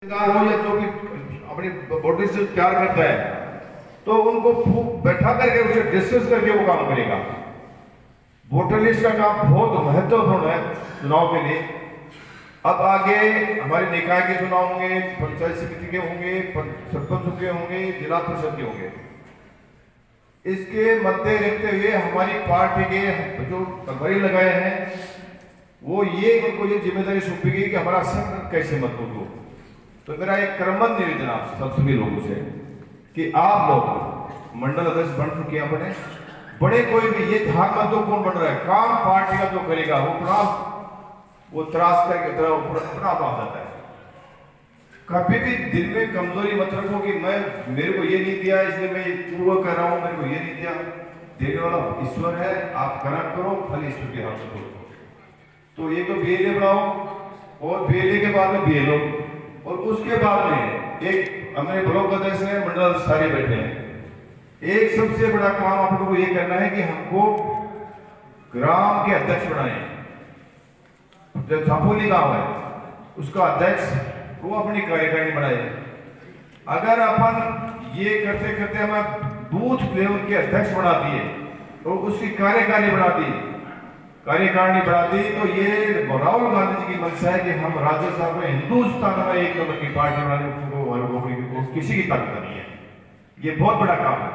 हो या जो भी अपनी बॉडी से प्यार करता है तो उनको बैठा करके उसे डिस्कस करके वो काम करेगा। वोटर लिस्ट का काम बहुत महत्वपूर्ण है चुनाव के लिए। अब आगे हमारे निकाय के चुनाव होंगे, पंचायत समिति के होंगे, सरपंच के होंगे, जिला परिषद के होंगे। इसके मद्दे रखते हुए हमारी पार्टी के जो प्रभारी लगाए हैं वो उनको ये जिम्मेदारी सौंपी गई कि हमारा संघ कैसे मजबूत हो। तो मेरा एक क्रमबद्ध निवेदन आप सब सभी लोगों से कि आप लोग मंडल अध्यक्ष बन चुके हैं अपने बड़े, कोई भी ये धाक मत दो कौन बन रहा है, काम पार्टी का जो करेगा वो त्रास करके अपना आ जाता है। कभी भी दिल में कमजोरी मत रखो कि मेरे को ये नहीं दिया इसलिए मैं पूर्व कर रहा हूं, मेरे को ये नहीं दिया। देने वाला ईश्वर है, आप कर्म करो, फल ईश्वर के हाथ में। तो ये तो बीएलए बनाओ और बीएलए के बाद में बीएलओ और उसके बाद में एक हमारे ब्लॉक अध्यक्ष है, मंडल सारे बैठे हैं। एक सबसे बड़ा काम आप लोगों को ये करना है कि हमको ग्राम के अध्यक्ष बनाए। जो छापोली गांव है उसका अध्यक्ष वो अपनी कार्यकारिणी बनाए। अगर अपन ये करते करते हमें बूथ लेवल के अध्यक्ष बना दिए और उसकी कार्यकारिणी बना दी तो ये राहुल गांधी जी की मंशा है कि हम राज्यसभा में हिंदुस्तान में एक नंबर की पार्टी बनाने को किसी की ताकत नहीं है। ये बहुत बड़ा काम है।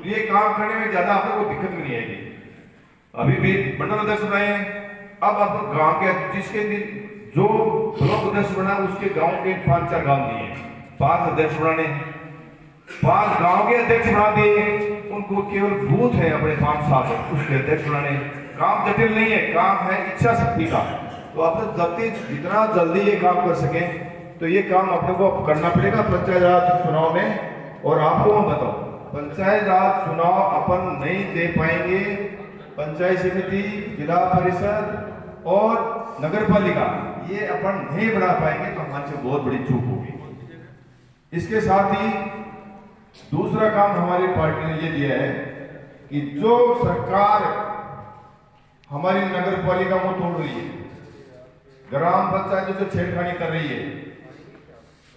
ये काम करने में ज्यादा आपको कोई दिक्कत भी नहीं आएगी। अभी भी मंडल अध्यक्ष बनाए, अब आप गांव के जिसके जो ब्लॉक अध्यक्ष बना उसके गांव के 5-4 गांव दिए, 5 अध्यक्ष बनाने, 5 गांव के अध्यक्ष बना दिए। उनको केवल बूथ है अपने 5-7 उसके अध्यक्ष बनाने। काम जटिल नहीं है, काम है इच्छा शक्ति का। तो आप जितना जल्दी ये काम कर सके तो ये काम अपने को करना पड़ेगा पंचायत राज चुनाव में। और आपको मैं बताऊं, पंचायत राज चुनाव अपन नहीं दे पाएंगे, पंचायत समिति, जिला परिषद और नगर पालिका ये अपन नहीं बढ़ा पाएंगे तो हमारे से बहुत बड़ी चूक होगी। इसके साथ ही दूसरा काम हमारी पार्टी ने ये दिया है कि जो सरकार हमारी नगर पालिका को तोड़ रही है, ग्राम पंचायत जो छेड़खानी कर रही है,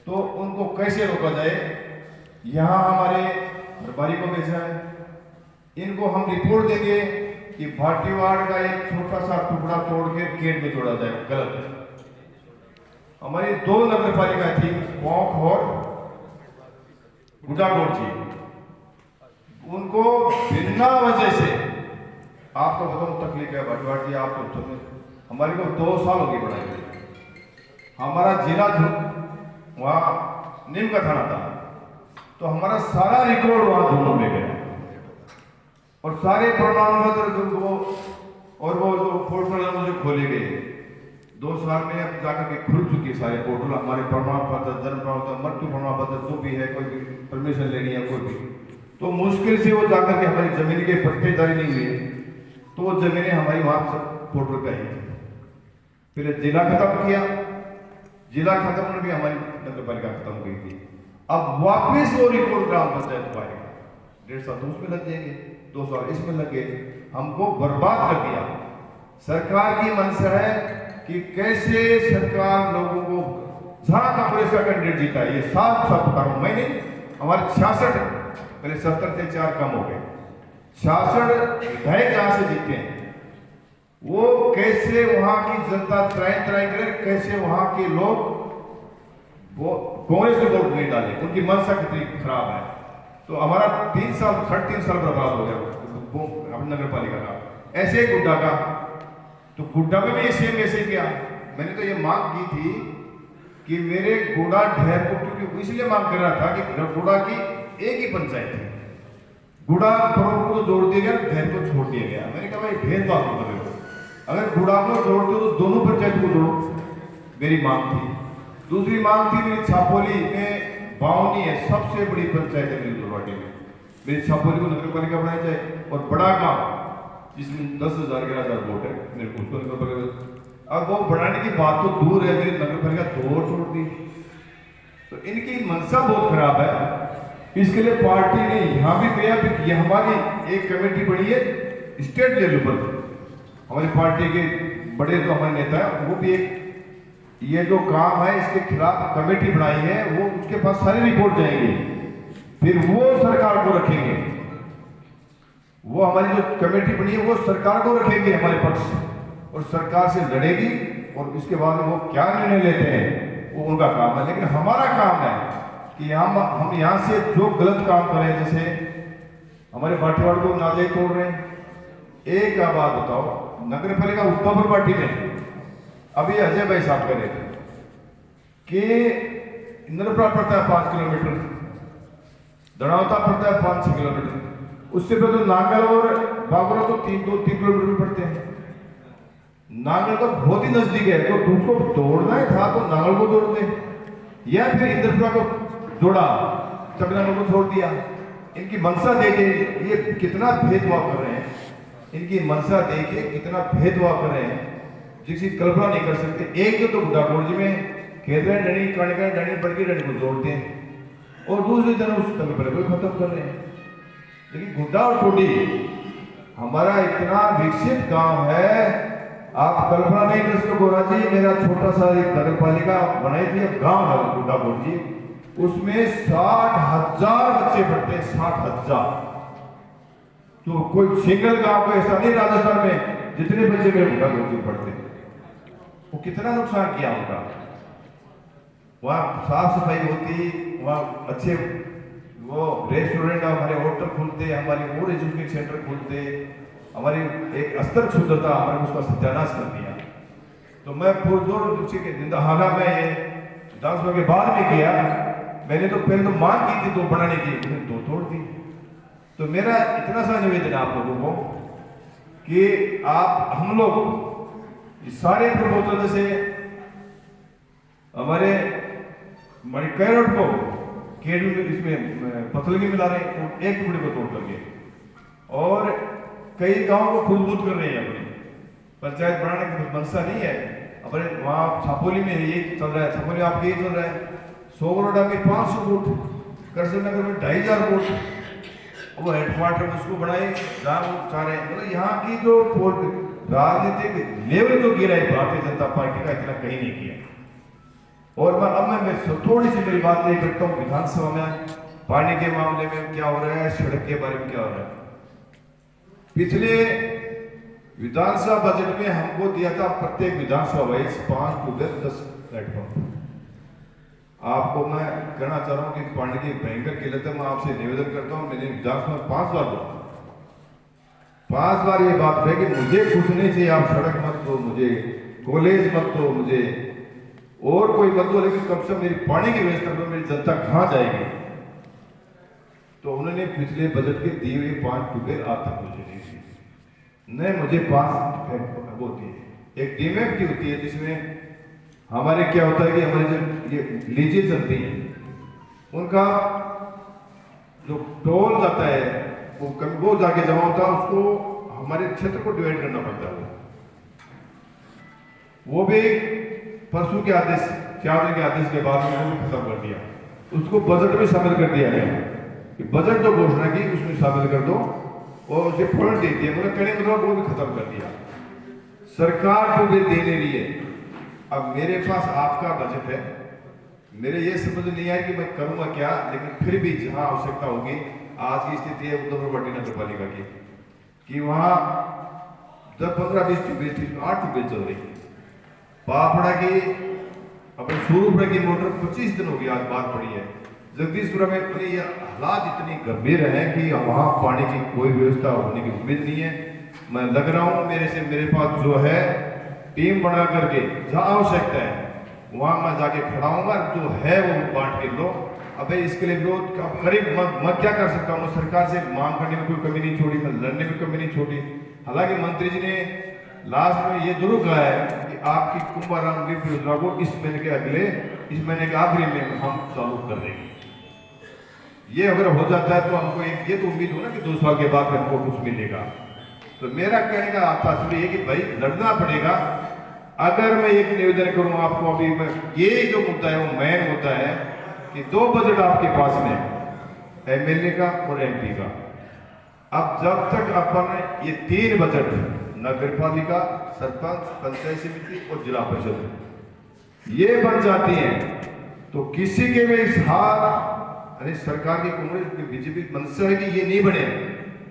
तो उनको कैसे रोका जाए। यहां हमारे प्रभारी को भेजा है, इनको हम रिपोर्ट देंगे कि भाटीवाड़ का एक छोटा सा टुकड़ा तोड़ के गेट में जोड़ा जाए। गलत। हमारी 2 नगर पालिका थी, पोंख और गुडागोड़ जी, उनको बिना वजह से आपको बताऊं तकलीफ है भाटीवाड़ जी। आप तो हमारे को 2 साल हो गए बढ़ाई। हमारा जिला वहां नीम का थाना था तो हमारा सारा रिकॉर्ड वहां दोनों में गया और सारे प्रमाण पत्र और वो जो पोर्टल मुझे खोले गए 2 साल में अब जाकर के खुल चुके सारे पोर्टल। हमारे प्रमाण पत्र, जन्म प्रमाण पत्र, मृत्यु प्रमाण पत्र जो भी है, कोई भी परमिशन लेनी है कोई भी, तो मुश्किल से वो जाकर के हमारी जमीन के पट्टे जारी नहीं हुए तो वो जमीनें हमारी वहां से पोर्टल पे आई। फिर जिला खत्म किया, जिला खत्म होने भी हमारी नगर पालिका खत्म हो गई थी। अब वापिस वो रिपोर्ट ग्राम पंचायत को आएगा, 1.5 साल तो उसमें लग जाएंगे, 2 साल इसमें लग गए, हमको बर्बाद कर दिया। सरकार की मंशा है कि कैसे सरकार लोगों को जहां कांग्रेस का कैंडिडेट जीता है, ये 7 बता रहा हूं मैं नहीं, हमारे 66 पहले 70 से 4 कम हो गए, 66 विधायक जहां से जीते हैं, वो कैसे वहां की जनता त्राई करे, कैसे वहां के लोग वो कांग्रेस को वोट नहीं डाले, उनकी मनसा कितनी खराब है। तो हमारा 3 साल 3.5 साल बर्बाद हो गया अपनी नगर पालिका का। ऐसे गुड्डा का, तो गुड्डा में भी सेम ऐसे किया। मैंने तो ये मांग की थी कि मेरे गुड़ा ढेर को, क्योंकि इसलिए मांग कर रहा था कि गुड़ा की एक ही पंचायत है, गुड़ा को तो जोड़ दिया गया, ढेर को छोड़ दिया गया। मैंने कहा भाई भेदभाव क्यों कर रहे हो, अगर गुड़ा को जोड़ दो तो दोनों पंचायत को जोड़ो, मेरी मांग थी। दूसरी मांग थी मेरी छापोली में बावनी है, सबसे बड़ी पंचायत है मेरी दुर्वाटी में, मेरी छापोली को नगर पालिका बनाई जाए। और बड़ा काम जिसमें 10,000 11,000 वोट है, मेरे को उसको नगर पालिका, अब वो बढ़ाने की बात तो दूर है, मेरी नगर पालिका 2 और छोड़ दी। तो इनकी मनसा बहुत खराब है। इसके लिए पार्टी ने यहां भी किया, ये हमारी एक कमेटी बनी है स्टेट लेवल पर, हमारी पार्टी के बड़े जो हमारे नेता है वो भी एक ये जो काम है इसके खिलाफ कमेटी बनाई है, वो उसके पास सारी रिपोर्ट जाएंगी, फिर वो सरकार को रखेंगे। वो हमारी जो कमेटी बनी है वो सरकार को रखेंगे हमारे पक्ष, और सरकार से लड़ेगी, और इसके बाद वो क्या निर्णय लेते हैं वो उनका काम है। लेकिन हमारा काम है कि हम यहाँ से जो गलत काम करें, जैसे हमारे भाटीवाड़ को नाजायज तोड़ रहे हैं। एक बात बताओ, नगर पालिका उद्धवपुर पार्टी में अभी अजय भाई साहब कह रहे थे कि इंद्रपुरा पड़ता है 5 किलोमीटर, दड़ावता पड़ता है 5-6 किलोमीटर, उससे पहले तो नांगल और बागुरा तो 2-3 किलोमीटर पड़ते हैं। नांगल तो बहुत ही नजदीक है, तो उसको तोड़ना ही था तो नांगल को तोड़ दे, या फिर इंद्रपुरा को जोड़ा, चकनागढ़ को छोड़ दिया। इनकी मंशा देखिए, ये कितना भेदभाव कर रहे हैं, इनकी मंशा देखिए कितना भेदभाव कर रहे हैं, जिसकी कल्पना नहीं कर सकते। एक तो बुढ़ाकोट में खेतरा डणी कणका डणी बड़की डणी को जोड़ते हैं, और दूसरी तरफ उस तंगपरे को खत्म कर रहे हैं। लेकिन गुड्डा और टोडी हमारा इतना विकसित गांव है, आप कल्पना नहीं कर सकते। गोरा जी, मेरा छोटा सा एक नगर पालिका बनाई थी, अब गांव है गुड्डा कोट जी, उसमें 60,000 बच्चे पढ़ते हैं, 60,000। तो कोई सिंगल गांव को ऐसा नहीं राजस्थान में जितने बच्चे मेरे गुड्डा कोट में पढ़ते हैं। वो कितना नुकसान किया उनका, वहाँ साफ सफाई होती, वहाँ अच्छे वो रेस्टोरेंट, हमारे होटल खुलते, हमारे और एजुकेशन सेंटर खुलते, हमारी एक अस्तर शुद्धता हमारे उसका सत्यानाश कर दिया। तो मैं पुरजोर के जिंदा हालात में ये 10 के बाद में किया। मैंने तो पहले तो मांग की थी 2 बनाने की, उन्हें 2 तोड़ दी। तो मेरा इतना सा निवेदन है आप लोगों को कि हम लोग इस सारे प्रपोजल से हमारे कैरोट को केडू इसमें पतलगी मिला रहे हैं, तो एक टुकड़े को तोड़ करके, और कई गांवों को खुदबूद कर रहे हैं। अपनी पंचायत बनाने की मंशा नहीं है। हमारे वहाँ छापोली में ये चल रहा है, छापोली आपके ये चल रहा है, सोगरोडा में 500 वोट, करसन नगर में 2,500 वोट, वो हेडक्वार्टर उसको बनाए जहाँ वो चाह रहे हैं। मतलब यहाँ की जो राजनीतिक लेवल जो गिरा है भारतीय जनता पार्टी का, इतना कहीं नहीं किया। और मैं थोड़ी सी मेरी बात नहीं करता हूँ विधानसभा में पानी के मामले में क्या हो रहा है, सड़क के बारे में क्या हो रहा है। पिछले विधानसभा बजट में हमको दिया था प्रत्येक विधानसभा वाइज 5 ट्यूबवेल 10 प्लेटफॉर्म। आपको मैं कहना चाह रहा हूँ कि पानी की भयंकर किल्लत है। मैं आपसे निवेदन करता हूँ, मैंने विधानसभा में 5 बार बोला, 5 बार ये बात है कि मुझे कुछ नहीं चाहिए, आप सड़क मत दो मुझे, कॉलेज मत दो मुझे, और कोई मत दो, लेकिन कम से कम मेरी पानी की व्यवस्था करो, मेरी जनता कहाँ जाएगी। तो उन्होंने पिछले बजट के दिए हुए 5 ट्यूबवेल आज तक मुझे नहीं दिए। नहीं, मुझे 5 वो दिए। एक डीमेट की होती है जिसमें हमारे क्या होता है कि हमारे जो ये लीजें चलती हैं उनका जो टोल जाता है वो जाके जमा होता है, उसको हमारे क्षेत्र को डिवाइड करना पड़ता है। वो भी परसों के आदेश 4 दिन के आदेश के बाद में वो भी खत्म कर दिया, उसको बजट में शामिल कर दिया गया कि बजट जो घोषणा की उसमें शामिल कर दो, और उसे फंड दे दिया। मतलब कहने मतलब वो भी खत्म कर दिया। सरकार को भी देने लिए अब मेरे पास आपका बजट है, मेरे ये समझ नहीं आया कि मैं करूंगा क्या, लेकिन फिर भी जहां आवश्यकता होगी, आज की स्थिति है उद्धवपुर पार्टी नगर पालिका की कि वहां 10-15-20 ट्यूबवेल थी, 8 ट्यूबवेल चल रही। पापड़ा की अपने सूरपुरा की मोटर 25 दिन हो गया, आज बात पड़ी है। जगदीशपुरा में अपने ये हालात इतनी गंभीर हैं कि वहां पानी की कोई व्यवस्था होने की उम्मीद नहीं है। मैं लग रहा हूं मेरे पास जो है टीम बना करके जहां आवश्यकता है वहां मैं जाके खड़ा हूंगा, जो है वो बांट के लो। अबे इसके लिए विरोध करीब मैं क्या कर सकता हूँ, सरकार से मांग करने में कोई कमी नहीं छोड़ी, मैं लड़ने में कमी नहीं छोड़ी। हालांकि मंत्री जी ने लास्ट में ये जरूर कहा है कि आपकी कुंभाराम लिफ्ट योजना को इस महीने के आखिरी में हम चालू कर देंगे। ये अगर हो जाता है तो हमको ये तो उम्मीद हो ना कि 2 साल के बाद हमको कुछ मिलेगा। तो मेरा कहने का तात्पर्य है कि भाई लड़ना पड़ेगा। अगर मैं एक निवेदन करूं आपको, अभी मैं ये जो मुद्दा है वो मेन मुद्दा है कि 2 बजट आपके पास में, एमएलए का और एमपी का। अब जब तक अपन ये 3 बजट, नगर पालिका, सरपंच, पंचायत समिति और जिला परिषद, ये बन जाती हैं तो किसी के भी इस हाथ, अरे सरकार की कांग्रेस बीजेपी मंशा है कि ये नहीं बने,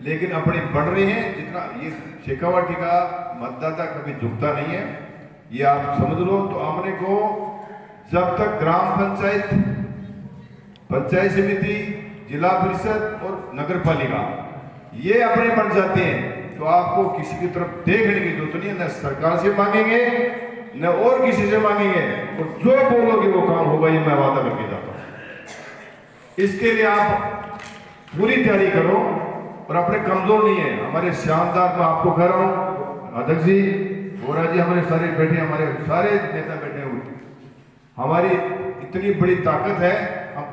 लेकिन अपने बढ़ रहे हैं। जितना ये शेखावाटी का मतदाता कभी झुकता नहीं है, ये आप समझ लो। तो हमने को जब तक ग्राम पंचायत, पंचायत समिति, जिला परिषद और नगर पालिका ये अपने बन जाते हैं तो आपको किसी की तरफ देखने की जरूरत नहीं है। न सरकार से मांगेंगे न और किसी से मांगेंगे, और जो बोलोगे वो काम होगा, ये मैं वादा करके जाता हूं। इसके लिए आप पूरी तैयारी करो और अपने कमजोर नहीं है। हमारे शानदार, मैं आपको कह रहा हूं, अध्यक्ष जी, बोरा जी, हमारे सारे बैठे, हमारे सारे नेता बैठे हुए, हमारी इतनी बड़ी ताकत है, हम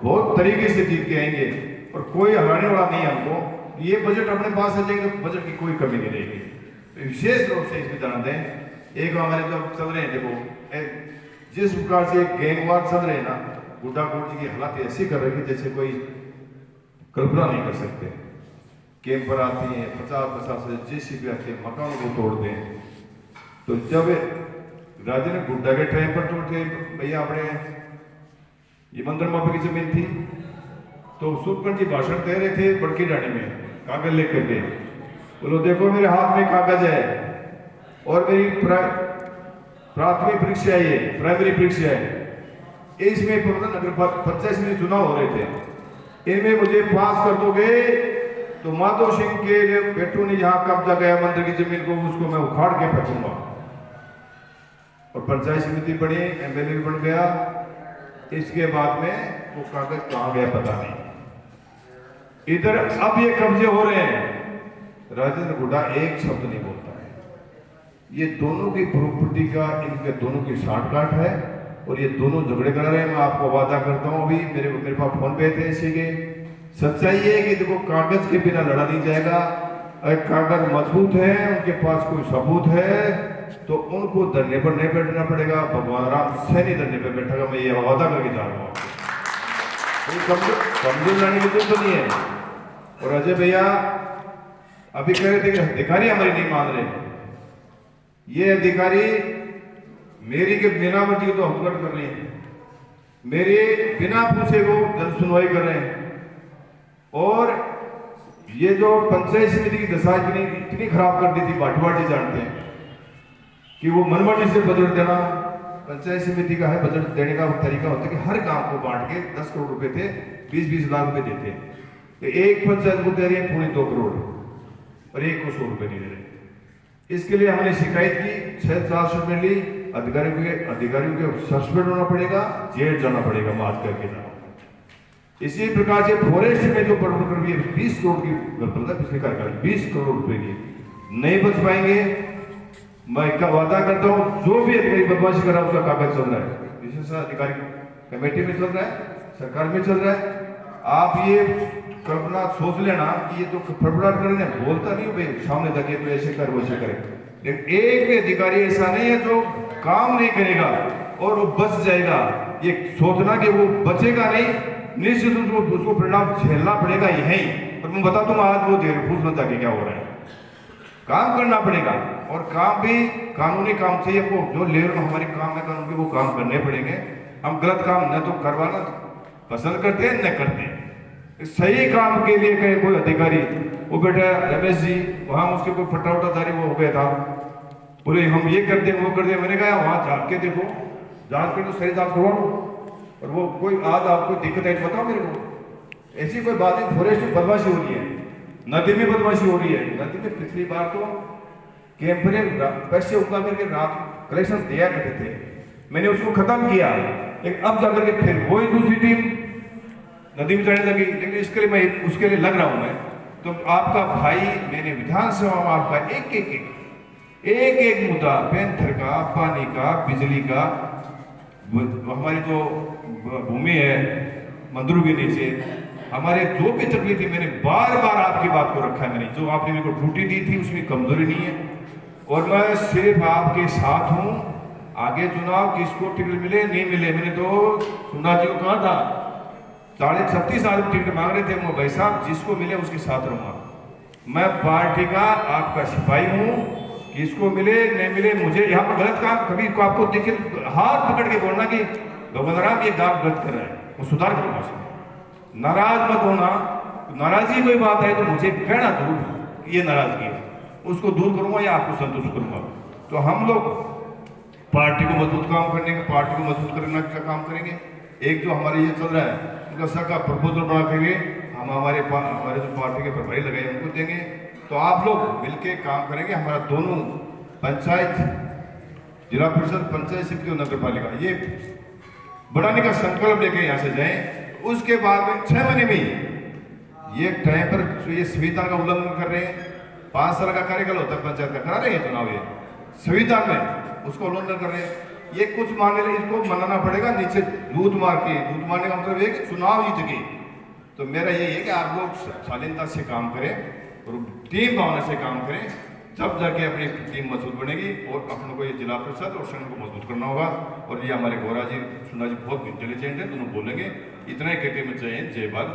बहुत तरीके से जीत के आएंगे और कोई हराने वाला नहीं है हमको। ये बजट अपने पास आ जाएगा तो बजट की कोई कमी नहीं रहेगी। तो विशेष रूप से इसमें ध्यान दें। एक हमारे जो चल रहे हैं, देखो जिस प्रकार से गैंगवार चल रहे हैं ना, गुड्डागुड़ जी की हालात ऐसी कर रही है जैसे कोई कल्पना नहीं कर सकते। कैंपर आते हैं, 50-50 से जेसीबी आते हैं, मकानों को तोड़ते हैं। तो जब राजा ने गुड्डा के टाइम पर तोड़ते भैया, अपने ये मंदिर माफी की जमीन थी, तो सुरपंच जी भाषण दे रहे थे बड़की डाणी में, कागज लेकर के, बोलो देखो मेरे हाथ में कागज है और मेरी प्राथमिक परीक्षा है, ये प्राइमरी परीक्षा है, इसमें नगर पंचायत में चुनाव हो रहे थे, इनमें मुझे पास कर दोगे तो माधव सिंह के बेटू ने यहाँ कब्जा किया मंदिर की जमीन को, उसको मैं उखाड़ के फेंकूंगा। और पंचायत समिति बनी, एमएलए भी बन गया। इसके बाद में वो कागज कहाँ गया पता नहीं। इधर अब ये कब्जे हो रहे हैं, राजेंद्र गुड्डा एक शब्द नहीं बोलता है। ये दोनों की प्रॉपर्टी का, इनके दोनों की साठगांठ है और ये दोनों झगड़े कर रहे हैं। मैं आपको वादा करता हूं, अभी मेरे पास फोन पे थे इसी के। सच्चाई है कि देखो कागज के बिना लड़ा नहीं जाएगा। अगर कागज मजबूत है, उनके पास कोई सबूत है, तो उनको धरने पर नहीं बैठना पड़ेगा। भगवान राम से नहीं धरने पर बैठेगा, मैं ये वादा करके जा रहा हूँ। कमजोर लाने की जरूरत नहीं है। और अजय भैया अभी कह रहे थे कि अधिकारी हमारी नहीं मान रहे। ये अधिकारी मेरी के बिना मर्जी को तो हुकूमत कर रही है, मेरे बिना पूछे वो जन सुनवाई कर रहे हैं। और ये जो पंचायत समिति की दशा इतनी खराब कर दी थी, बाटवाटी जानते हैं कि वो मनमर्जी से बजट देना। पंचायत समिति का है बजट देने का तरीका होता है कि हर गांव को बांट के 10 करोड़ रुपए थे, 20-20 लाख रुपए देते हैं। तो एक पंचायत को दे रही है 2.25 करोड़ और एक को 100 रुपए नहीं दे रहे। इसके लिए हमने शिकायत की, 6-4 रुपए ली। अधिकारियों के सस्पेंड होना पड़ेगा, जेल जाना पड़ेगा, माफ करके जाना। इसी प्रकार से फॉरेस्ट में जो बढ़ोतरी हुई है 20 करोड़ की, पिछले कार्यकाल 20 करोड़ रुपए की, नहीं बच पाएंगे। मैं इसका वादा करता हूं, जो भी अधिकारी बदमाशी कर रहा है उसका कागज चल रहा है, विशेष अधिकारी कमेटी में चल रहा है, सरकार में चल रहा है। आप ये कल्पना सोच लेना कि ये तो फड़फड़ाहट कर रहे हैं, बोलता नहीं हो भाई सामने जाके तो ऐसे कर वैसे करे, लेकिन एक भी अधिकारी ऐसा नहीं है जो काम नहीं करेगा और वो बच जाएगा। ये सोचना कि वो बचेगा नहीं, निश्चित उसको परिणाम झेलना पड़ेगा यही। और मैं बता दूं आज वो देर पूछना जाके क्या हो रहा है, काम करना पड़ेगा। और काम भी कानूनी काम चाहिए हमको, जो लेवल में हमारे काम है कानून के वो काम करने पड़ेंगे। हम गलत काम न तो करवाना पसंद करते हैं न करते हैं। सही काम के लिए कहे कोई अधिकारी, वो बेटा रमेश जी वहां उसके कोई फट्टा उटाधारी वो हो गया था, बोले हम ये कर दें वो कर दें। मैंने कहा वहां जांच के देखो, जांच के तो सही जांच करवाओ। और वो कोई आज आपको दिक्कत है बताओ मेरे को। ऐसी कोई बात नहीं, फॉरेस्ट में बदमाशी हो रही है, नदी में बदमाशी हो रही है। नदी में पिछली बार तो कैंपरे पैसे उगा करके रात कलेक्शन दिया करते थे, मैंने उसको खत्म किया, लेकिन अब जाकर के फिर वही दूसरी टीम नदी में चढ़ने लगी। लेकिन इसके लिए मैं उसके लिए लग रहा हूं मैं। तो आपका भाई मैंने विधानसभा में आपका एक एक मुद्दा, पेंथर का, पानी का, बिजली का, हमारी जो भूमि है मंदिरों के नीचे, हमारे जो भी तकलीफ थी, मैंने बार बार आपकी बात को रखा है। मैंने जो आपने मेरे को ड्यूटी दी थी उसमें कमजोरी नहीं है और मैं सिर्फ आपके साथ हूं। आगे चुनाव किसको टिकट मिले नहीं मिले, मैंने तो सुंदर जी को कहा था 36 साल टिकट मांग रहे थे, मैं भाई साहब जिसको मिले उसके साथ रहूंगा। मैं पार्टी का आपका सिपाही हूं किसको मिले नहीं मिले, मुझे यहाँ पर गलत काम कभी को आपको देखे हाथ पकड़ के बोलना कि गवर्नर आप ये काम गलत कर रहे हैं, वो सुधार करूँगा उसमें। नाराज मत होना, नाराजगी कोई बात है तो मुझे कहना जरूर ये नाराजगी है, उसको दूर करूँगा या आपको संतुष्ट करूँगा। तो हम लोग पार्टी को मजबूत पार्टी को मजबूत करने का काम करेंगे। एक जो हमारे ये चल रहा है उनका सबका प्रपोजल बना करके हम हमारे जो पार्टी के प्रभारी लगाए उनको देंगे। तो आप लोग मिलके काम करेंगे। हमारा दोनों पंचायत, जिला परिषद, पंचायत समिति और नगर पालिका ये बनाने का संकल्प लेके यहाँ से जाएं। उसके बाद में 6 महीने में ये टाइम पर ये संविधान का उल्लंघन कर रहे हैं। 5 साल का कार्यकाल होता है पंचायत का, करा रहे हैं चुनाव, ये संविधान में उसको उल्लंघन कर रहे हैं। ये कुछ मांगे इसको मनाना पड़ेगा, नीचे दूध मारने का मतलब ये कि चुनाव जीत के। तो मेरा यही है कि आप लोग शालीनता से काम करें और टीम भावना से काम करें, जब जाके अपनी टीम मजबूत बनेगी। और अपनों को ये जिला परिषद और संघ को मजबूत करना होगा। और ये हमारे गौरा जी, सुना जी बहुत इंटेलिजेंट है, दोनों बोलेंगे। इतना ही कहते मैं जय हिंद, जय भारत।